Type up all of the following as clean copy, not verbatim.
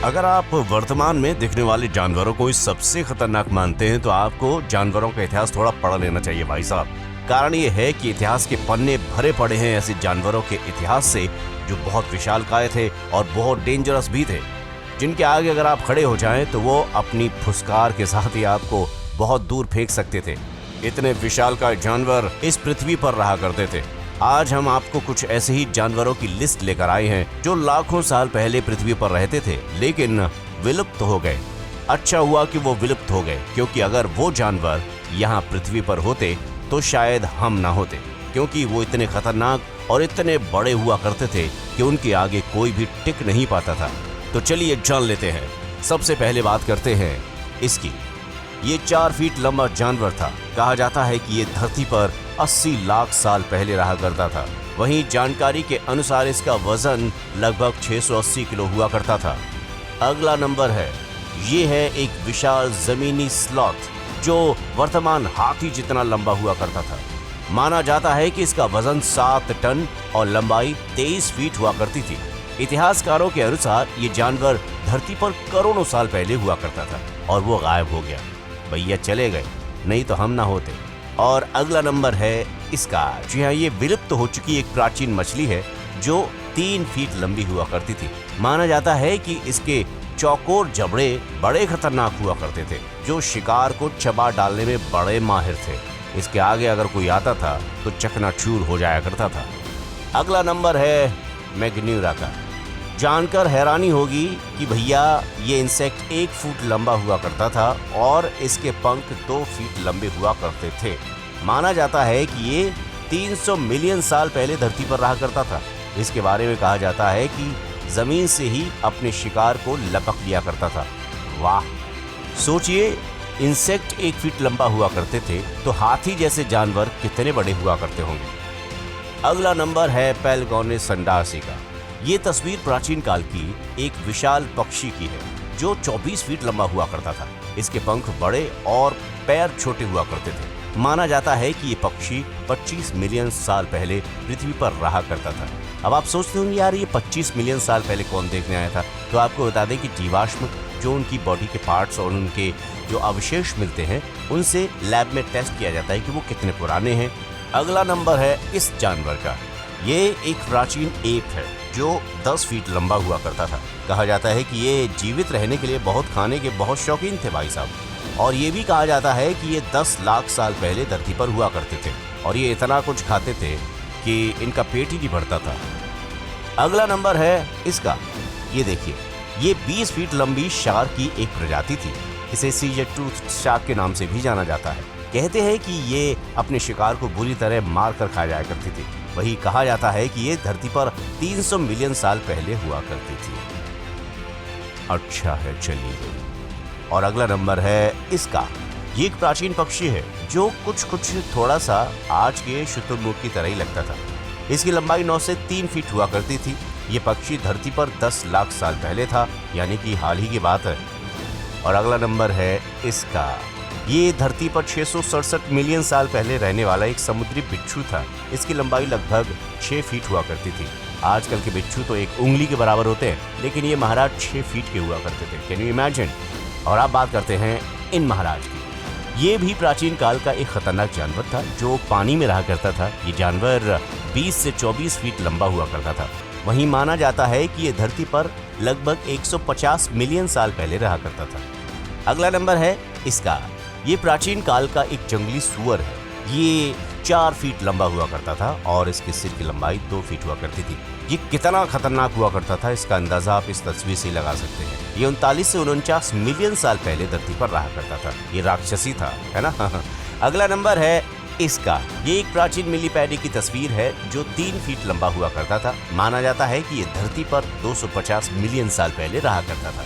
अगर आप वर्तमान में दिखने वाले जानवरों को सबसे खतरनाक मानते हैं तो आपको जानवरों का इतिहास थोड़ा पढ़ लेना चाहिए भाई साहब। कारण ये है कि इतिहास के पन्ने भरे पड़े हैं ऐसे जानवरों के इतिहास से जो बहुत विशालकाय थे और बहुत डेंजरस भी थे, जिनके आगे अगर आप खड़े हो जाएं तो वो अपनी फुसकार के साथ ही आपको बहुत दूर फेंक सकते थे। इतने विशालकाय जानवर इस पृथ्वी पर रहा करते थे। आज हम आपको कुछ ऐसे ही जानवरों की लिस्ट लेकर आए हैं जो लाखों साल पहले पृथ्वी पर रहते थे लेकिन विलुप्त हो गए। अच्छा हुआ कि वो विलुप्त हो गए, क्योंकि अगर वो जानवर यहाँ पृथ्वी पर होते तो शायद हम ना होते, क्योंकि वो इतने खतरनाक और इतने बड़े हुआ करते थे कि उनके आगे कोई भी टिक नहीं पाता था। तो चलिए जान लेते हैं। सबसे पहले बात करते हैं इसकी। ये 4 फीट लंबा जानवर था। कहा जाता है कि ये धरती पर 80 लाख साल पहले रहा करता था। वहीं जानकारी के अनुसार इसका वजन लगभग 680 किलो हुआ करता था। अगला नंबर है, ये है एक विशाल जमीनी स्लॉथ जो वर्तमान हाथी जितना लंबा हुआ करता था। माना जाता है कि इसका वजन 7 टन और लंबाई 23 फीट हुआ करती थी। इतिहासकारों के अनुसार ये जानवर धरती पर करोड़ों साल पहले हुआ करता था और वो गायब हो गया। भैया चले गए, नहीं तो हम ना होते। और अगला नंबर है इसका। जी हाँ, ये विलुप्त हो चुकी एक प्राचीन मछली है जो 3 फीट लंबी हुआ करती थी। माना जाता है कि इसके चौकोर जबड़े बड़े खतरनाक हुआ करते थे, जो शिकार को चबा डालने में बड़े माहिर थे। इसके आगे अगर कोई आता था तो चकनाचूर हो जाया करता था। अगला नंबर है मैग्न्यूरा का। जानकर हैरानी होगी कि भैया ये इंसेक्ट 1 फुट लंबा हुआ करता था और इसके पंख 2 फीट लंबे हुआ करते थे। माना जाता है कि ये 300 मिलियन साल पहले धरती पर रहा करता था। इसके बारे में कहा जाता है कि जमीन से ही अपने शिकार को लपक लिया करता था। वाह, सोचिए, इंसेक्ट 1 फीट लंबा हुआ करते थे तो हाथी जैसे जानवर कितने बड़े हुआ करते होंगे। अगला नंबर है पैलगोनिस संडासी का। ये तस्वीर प्राचीन काल की एक विशाल पक्षी की है जो 24 फीट लंबा हुआ करता था। इसके पंख बड़े और पैर छोटे हुआ करते थे। माना जाता है कि ये पक्षी 25 मिलियन साल पहले पृथ्वी पर रहा करता था। अब आप सोचते होंगे यार ये 25 मिलियन साल पहले कौन देखने आया था। तो आपको बता दें कि जीवाश्म जो उनकी बॉडी के पार्ट्स और उनके जो अवशेष मिलते हैं उनसे लैब में टेस्ट किया जाता है कि वो कितने पुराने हैं। अगला नंबर है इस जानवर का। ये एक प्राचीन एप है जो 10 फीट लंबा हुआ करता था। कहा जाता है कि ये जीवित रहने के लिए बहुत खाने के बहुत शौकीन थे भाई साहब। और ये भी कहा जाता है कि ये 10 लाख साल पहले धरती पर हुआ करते थे और ये इतना कुछ खाते थे कि इनका पेट ही नहीं भरता था। अगला नंबर है इसका। ये देखिए, ये 20 फीट लंबी शार्क की एक प्रजाति थी। इसे सीजर टूथ शार्क के नाम से भी जाना जाता है। कहते हैं कि ये अपने शिकार को बुरी तरह मार कर खा जाया करती थी। वही कहा जाता है कि ये धरती पर 300 मिलियन साल पहले हुआ करती थी। अच्छा है, चलिए। और अगला नंबर है इसका। ये एक प्राचीन पक्षी है जो कुछ थोड़ा सा आज के शुतुरमुर्ग की तरह ही लगता था। इसकी लंबाई 9 से 3 फीट हुआ करती थी। ये पक्षी धरती पर 10 लाख साल पहले था, यानी कि हाल ही की बात है। और अगला नंबर है इसका। ये धरती पर 667 मिलियन साल पहले रहने वाला एक समुद्री बिच्छू था। इसकी लंबाई लगभग 6 फीट हुआ करती थी। आजकल के बिच्छू तो 1 उंगली के बराबर होते हैं, लेकिन ये महाराज 6 फीट के हुआ करते थे। Can you imagine. और अब बात करते हैं इन महाराज की। ये भी प्राचीन काल का एक खतरनाक जानवर था जो पानी में रहा करता था। ये जानवर 20 से 24 फीट लंबा हुआ करता था। वहीं माना जाता है कि ये धरती पर लगभग 150 मिलियन साल पहले रहा करता था। अगला नंबर है इसका। ये प्राचीन काल का एक जंगली सुअर है। ये 4 फीट लंबा हुआ करता था और इसके सिर की लंबाई 2 फीट हुआ करती थी। ये कितना खतरनाक हुआ करता था इसका अंदाजा आप इस तस्वीर से लगा सकते हैं। ये 39 से 49 मिलियन साल पहले धरती पर रहा करता था। ये राक्षसी था, है ना। अगला नंबर है इसका। ये एक प्राचीन मिलीपैडी की तस्वीर है जो 3 फीट लंबा हुआ करता था। माना जाता है कि ये धरती पर 250 मिलियन साल पहले रहा करता था।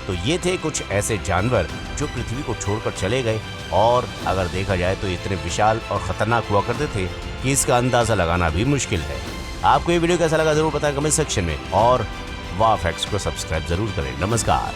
तो ये थे कुछ ऐसे जानवर जो पृथ्वी को छोड़कर चले गए और अगर देखा जाए तो इतने विशाल और खतरनाक हुआ करते थे कि इसका अंदाजा लगाना भी मुश्किल है। आपको ये वीडियो कैसा लगा जरूर बताएं कमेंट सेक्शन में और वाह फैक्ट्स को सब्सक्राइब जरूर करें। नमस्कार।